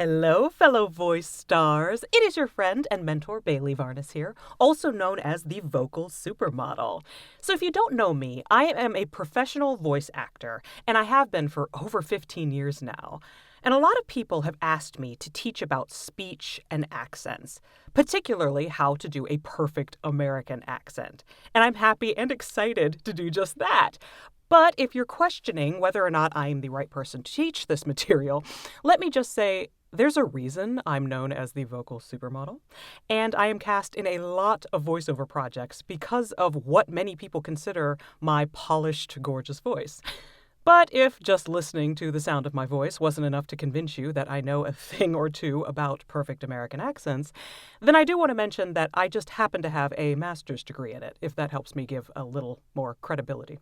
Hello, fellow voice stars. It is your friend and mentor, Bailey Varnas here, also known as the vocal supermodel. So if you don't know me, I am a professional voice actor, and I have been for over 15 years now. And a lot of people have asked me to teach about speech and accents, particularly how to do a perfect American accent. And I'm happy and excited to do just that. But if you're questioning whether or not I'm the right person to teach this material, let me just say there's a reason I'm known as the vocal supermodel, and I am cast in a lot of voiceover projects because of what many people consider my polished, gorgeous voice. But if just listening to the sound of my voice wasn't enough to convince you that I know a thing or two about perfect American accents, then I do want to mention that I just happen to have a master's degree in it, if that helps me give a little more credibility.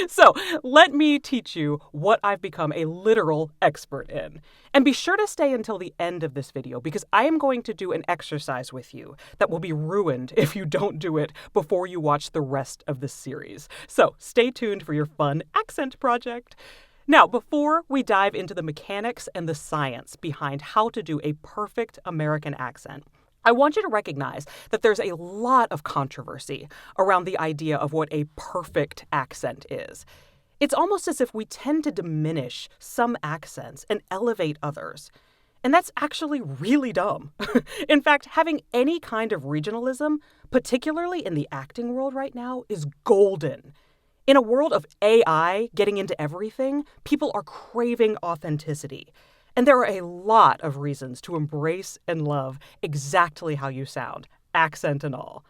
So let me teach you what I've become a literal expert in. And be sure to stay until the end of this video because I am going to do an exercise with you that will be ruined if you don't do it before you watch the rest of this series. So stay tuned for your fun accent project. Now, before we dive into the mechanics and the science behind how to do a perfect American accent, I want you to recognize that there's a lot of controversy around the idea of what a perfect accent is. It's almost as if we tend to diminish some accents and elevate others. And that's actually really dumb. In fact, having any kind of regionalism, particularly in the acting world right now, is golden. In a world of AI getting into everything, people are craving authenticity. And there are a lot of reasons to embrace and love exactly how you sound, accent and all.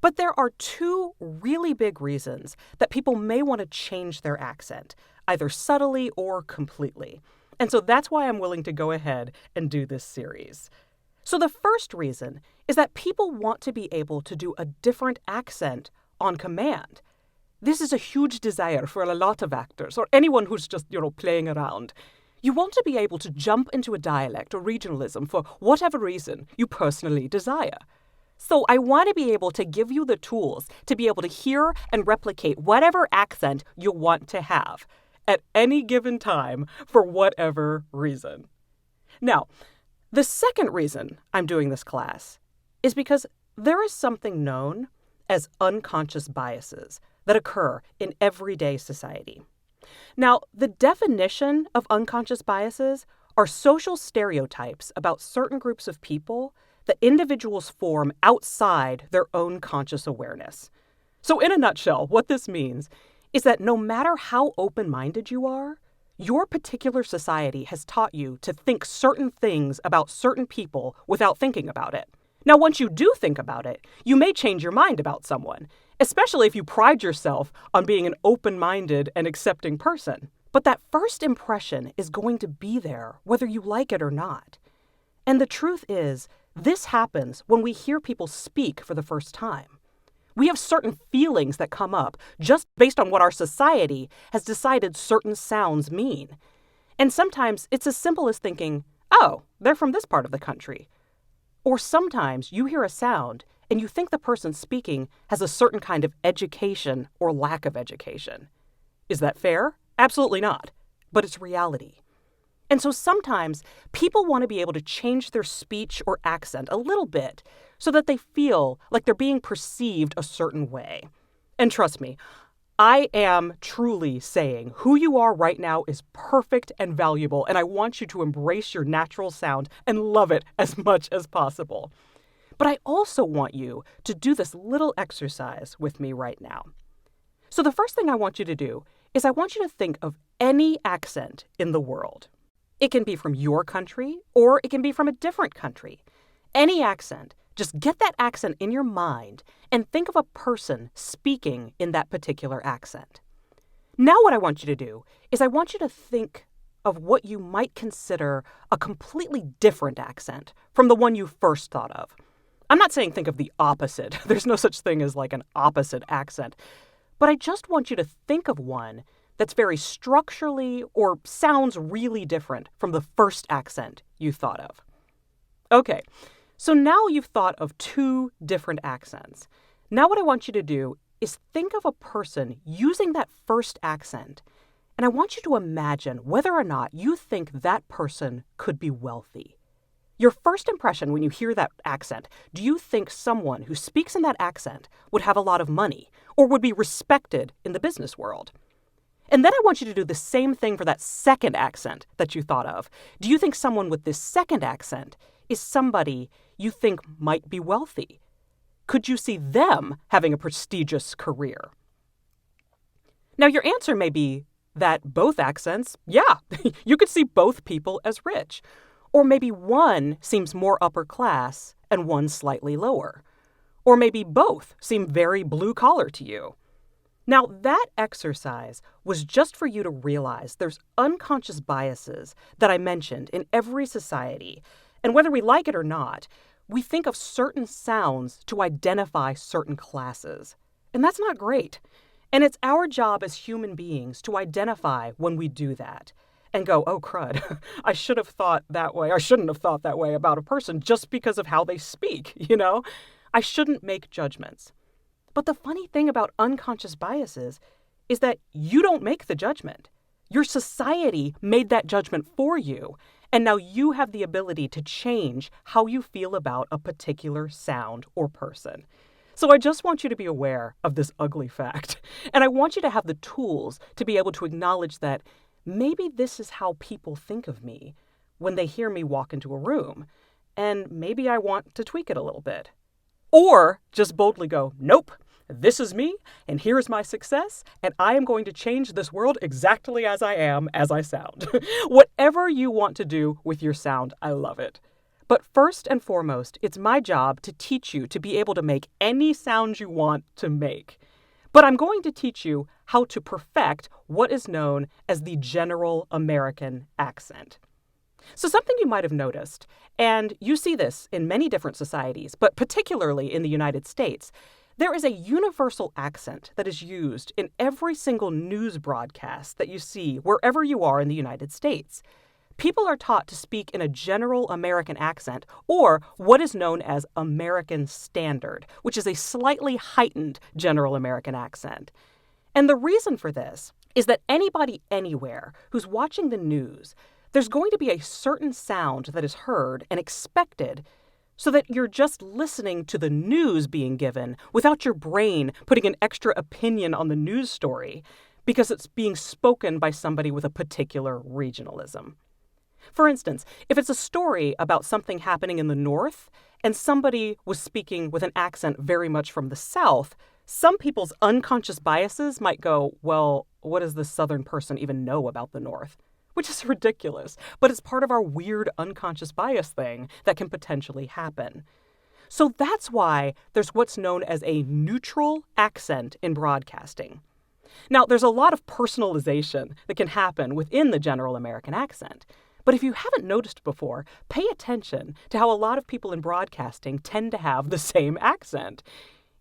But there are two really big reasons that people may want to change their accent, either subtly or completely. And so that's why I'm willing to go ahead and do this series. So the first reason is that people want to be able to do a different accent on command. This is a huge desire for a lot of actors or anyone who's just, playing around. You want to be able to jump into a dialect or regionalism for whatever reason you personally desire. So I want to be able to give you the tools to be able to hear and replicate whatever accent you want to have at any given time for whatever reason. Now, the second reason I'm doing this class is because there is something known as unconscious biases that occur in everyday society. Now, the definition of unconscious biases are social stereotypes about certain groups of people that individuals form outside their own conscious awareness. So in a nutshell, what this means is that no matter how open-minded you are, your particular society has taught you to think certain things about certain people without thinking about it. Now, once you do think about it, you may change your mind about someone, especially if you pride yourself on being an open-minded and accepting person. But that first impression is going to be there whether you like it or not. And the truth is, this happens when we hear people speak for the first time. We have certain feelings that come up just based on what our society has decided certain sounds mean. And sometimes it's as simple as thinking, oh, they're from this part of the country. Or sometimes you hear a sound and you think the person speaking has a certain kind of education or lack of education. Is that fair? Absolutely not. But it's reality. And so sometimes people want to be able to change their speech or accent a little bit so that they feel like they're being perceived a certain way. And trust me, I am truly saying who you are right now is perfect and valuable, and I want you to embrace your natural sound and love it as much as possible. But I also want you to do this little exercise with me right now. So the first thing I want you to do is I want you to think of any accent in the world. It can be from your country, or it can be from a different country. Any accent, just get that accent in your mind and think of a person speaking in that particular accent. Now what I want you to do is I want you to think of what you might consider a completely different accent from the one you first thought of. I'm not saying think of the opposite. There's no such thing as like an opposite accent. But I just want you to think of one that's very structurally or sounds really different from the first accent you thought of. Okay, so now you've thought of two different accents. Now what I want you to do is think of a person using that first accent And I want you to imagine whether or not you think that person could be wealthy. Your first impression when you hear that accent, do you think someone who speaks in that accent would have a lot of money or would be respected in the business world? And then I want you to do the same thing for that second accent that you thought of. Do you think someone with this second accent is somebody you think might be wealthy? Could you see them having a prestigious career? Now, your answer may be that both accents, yeah, you could see both people as rich. Or maybe one seems more upper class and one slightly lower. Or maybe both seem very blue collar to you. Now, that exercise was just for you to realize there's unconscious biases that I mentioned in every society. And whether we like it or not, we think of certain sounds to identify certain classes. And that's not great. And it's our job as human beings to identify when we do that and go, oh, crud, I should have thought that way. I shouldn't have thought that way about a person just because of how they speak, I shouldn't make judgments. But the funny thing about unconscious biases is that you don't make the judgment. Your society made that judgment for you, and now you have the ability to change how you feel about a particular sound or person. So I just want you to be aware of this ugly fact, and I want you to have the tools to be able to acknowledge that maybe this is how people think of me when they hear me walk into a room, and maybe I want to tweak it a little bit. Or just boldly go, nope, this is me, and here is my success, and I am going to change this world exactly as I am, as I sound. Whatever you want to do with your sound, I love it. But first and foremost, it's my job to teach you to be able to make any sound you want to make. But I'm going to teach you how to perfect what is known as the general American accent. So something you might have noticed, and you see this in many different societies, but particularly in the United States, there is a universal accent that is used in every single news broadcast that you see wherever you are in the United States. People are taught to speak in a general American accent, or what is known as American Standard, which is a slightly heightened general American accent. And the reason for this is that anybody anywhere who's watching the news, there's going to be a certain sound that is heard and expected so that you're just listening to the news being given without your brain putting an extra opinion on the news story because it's being spoken by somebody with a particular regionalism. For instance, if it's a story about something happening in the North and somebody was speaking with an accent very much from the South, some people's unconscious biases might go, well, what does this Southern person even know about the North? Which is ridiculous, but it's part of our weird unconscious bias thing that can potentially happen. So that's why there's what's known as a neutral accent in broadcasting. Now, there's a lot of personalization that can happen within the general American accent. But if you haven't noticed before, pay attention to how a lot of people in broadcasting tend to have the same accent.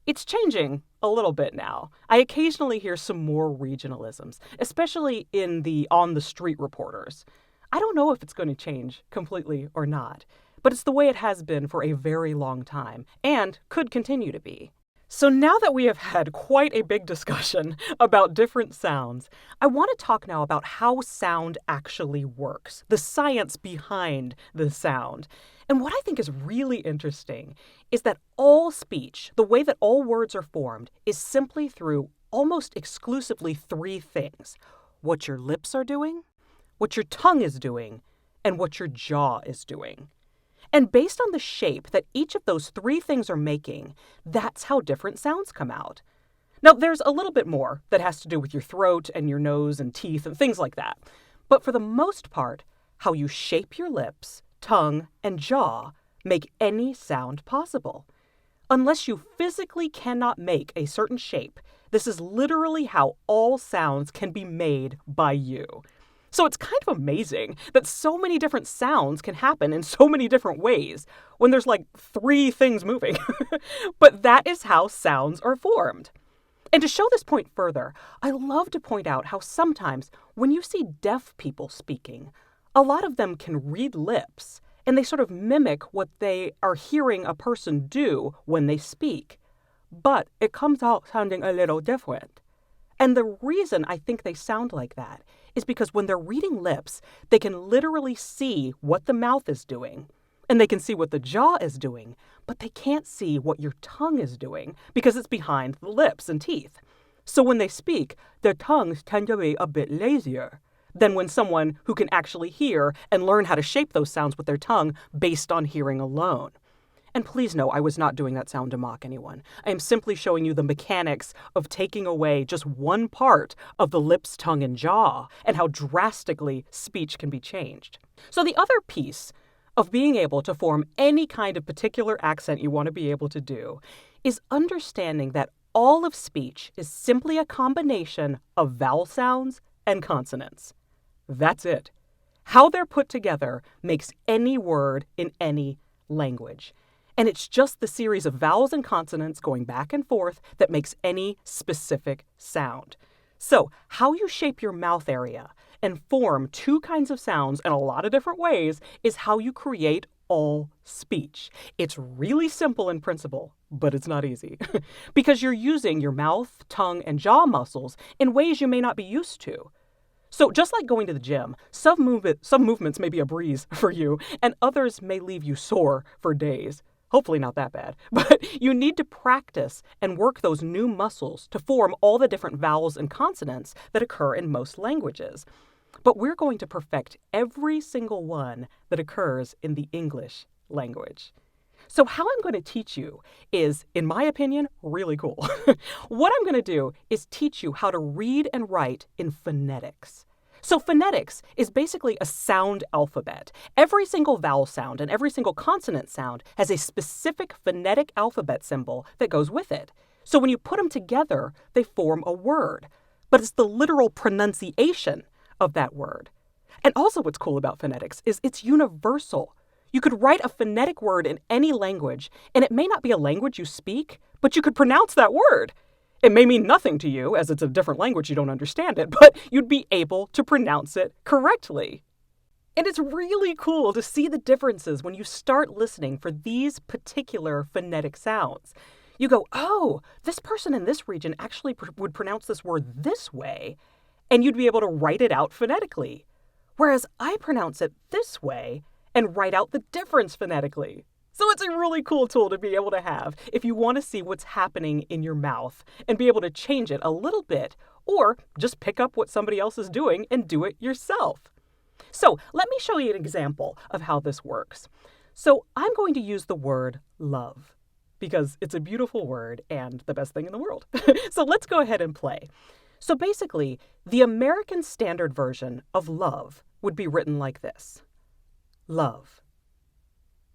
It's changing a little bit now. I occasionally hear some more regionalisms, especially in the on-the-street reporters. I don't know if it's going to change completely or not, but it's the way it has been for a very long time and could continue to be. So now that we have had quite a big discussion about different sounds, I want to talk now about how sound actually works, the science behind the sound. And what I think is really interesting is that all speech, the way that all words are formed, is simply through almost exclusively three things: what your lips are doing, what your tongue is doing, and what your jaw is doing. And based on the shape that each of those three things are making, that's how different sounds come out. Now, there's a little bit more that has to do with your throat and your nose and teeth and things like that. But for the most part, how you shape your lips, tongue, and jaw make any sound possible. Unless you physically cannot make a certain shape, this is literally how all sounds can be made by you. So it's kind of amazing that so many different sounds can happen in so many different ways when there's like three things moving. But that is how sounds are formed. And to show this point further, I love to point out how sometimes when you see deaf people speaking, a lot of them can read lips and they sort of mimic what they are hearing a person do when they speak. But it comes out sounding a little different. And the reason I think they sound like that is because when they're reading lips, they can literally see what the mouth is doing. And they can see what the jaw is doing, but they can't see what your tongue is doing because it's behind the lips and teeth. So when they speak, their tongues tend to be a bit lazier than when someone who can actually hear and learn how to shape those sounds with their tongue based on hearing alone. And please know, I was not doing that sound to mock anyone. I am simply showing you the mechanics of taking away just one part of the lips, tongue, and jaw and how drastically speech can be changed. So the other piece of being able to form any kind of particular accent you want to be able to do is understanding that all of speech is simply a combination of vowel sounds and consonants. That's it. How they're put together makes any word in any language. And it's just the series of vowels and consonants going back and forth that makes any specific sound. So, how you shape your mouth area and form two kinds of sounds in a lot of different ways is how you create all speech. It's really simple in principle, but it's not easy because you're using your mouth, tongue, and jaw muscles in ways you may not be used to. So just like going to the gym, some movements may be a breeze for you, and others may leave you sore for days. Hopefully not that bad, but you need to practice and work those new muscles to form all the different vowels and consonants that occur in most languages. But we're going to perfect every single one that occurs in the English language. So how I'm going to teach you is, in my opinion, really cool. What I'm going to do is teach you how to read and write in phonetics. So phonetics is basically a sound alphabet. Every single vowel sound and every single consonant sound has a specific phonetic alphabet symbol that goes with it. So when you put them together, they form a word. But it's the literal pronunciation of that word. And also what's cool about phonetics is it's universal. You could write a phonetic word in any language, and it may not be a language you speak, but you could pronounce that word. It may mean nothing to you, as it's a different language, you don't understand it, but you'd be able to pronounce it correctly. And it's really cool to see the differences when you start listening for these particular phonetic sounds. You go, oh, this person in this region actually would pronounce this word this way, and you'd be able to write it out phonetically. Whereas I pronounce it this way and write out the difference phonetically. So it's a really cool tool to be able to have if you want to see what's happening in your mouth and be able to change it a little bit, or just pick up what somebody else is doing and do it yourself. So let me show you an example of how this works. So I'm going to use the word love because it's a beautiful word and the best thing in the world. So let's go ahead and play. So basically, the American Standard Version of love would be written like this. Love.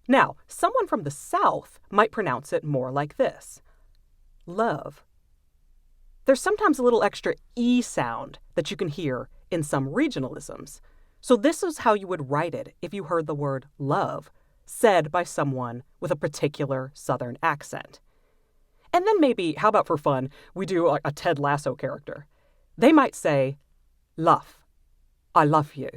Now, someone from the South might pronounce it more like this. Love. There's sometimes a little extra E sound that you can hear in some regionalisms. So this is how you would write it if you heard the word love said by someone with a particular Southern accent. And then maybe, how about for fun, we do a Ted Lasso character. They might say, love, I love you.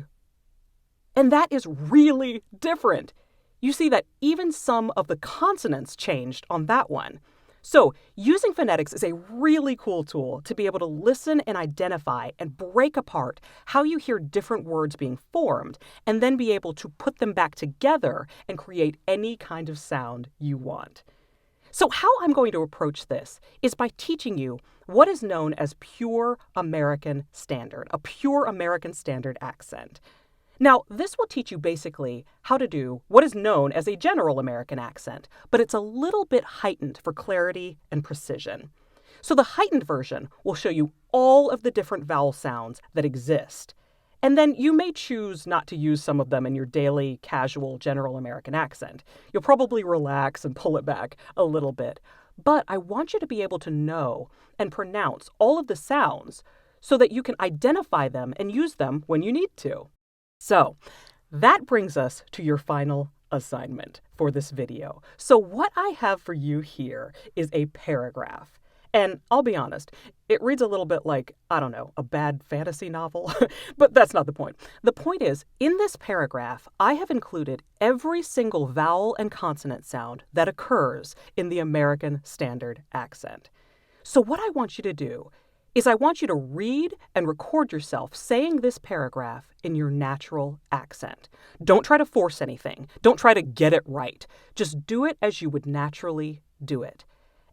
And that is really different. You see that even some of the consonants changed on that one. So using phonetics is a really cool tool to be able to listen and identify and break apart how you hear different words being formed and then be able to put them back together and create any kind of sound you want. So how I'm going to approach this is by teaching you what is known as pure American Standard, a pure American Standard accent. Now, this will teach you basically how to do what is known as a general American accent, but it's a little bit heightened for clarity and precision. So the heightened version will show you all of the different vowel sounds that exist. And then you may choose not to use some of them in your daily, casual, general American accent. You'll probably relax and pull it back a little bit. But I want you to be able to know and pronounce all of the sounds so that you can identify them and use them when you need to. So that brings us to your final assignment for this video. So what I have for you here is a paragraph. And I'll be honest, it reads a little bit like, I don't know, a bad fantasy novel, but that's not the point. The point is, in this paragraph, I have included every single vowel and consonant sound that occurs in the American Standard accent. So what I want you to do is I want you to read and record yourself saying this paragraph in your natural accent. Don't try to force anything. Don't try to get it right. Just do it as you would naturally do it.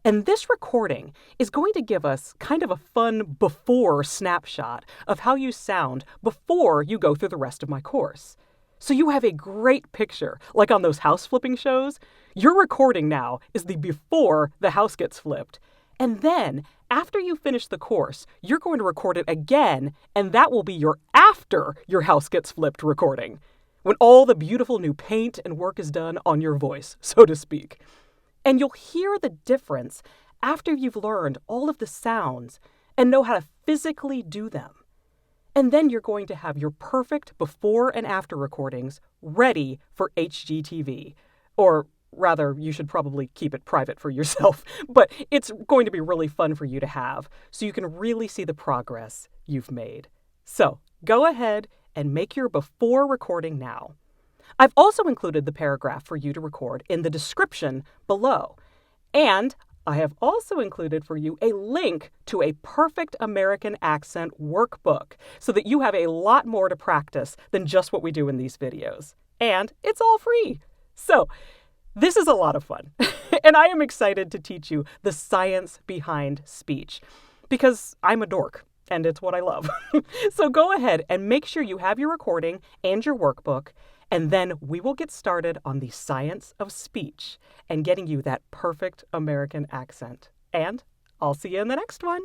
And this recording is going to give us kind of a fun before snapshot of how you sound before you go through the rest of my course. So you have a great picture, like on those house flipping shows. Your recording now is the before the house gets flipped. And then, after you finish the course, you're going to record it again, and that will be your after your house gets flipped recording, when all the beautiful new paint and work is done on your voice, so to speak. And you'll hear the difference after you've learned all of the sounds and know how to physically do them. And then you're going to have your perfect before and after recordings ready for HGTV. Or rather, you should probably keep it private for yourself, but it's going to be really fun for you to have so you can really see the progress you've made. So go ahead and make your before recording now. I've also included the paragraph for you to record in the description below. And I have also included for you a link to a perfect American accent workbook so that you have a lot more to practice than just what we do in these videos. And it's all free. So this is a lot of fun. And I am excited to teach you the science behind speech because I'm a dork and it's what I love. So go ahead and make sure you have your recording and your workbook. And then we will get started on the science of speech and getting you that perfect American accent. And I'll see you in the next one.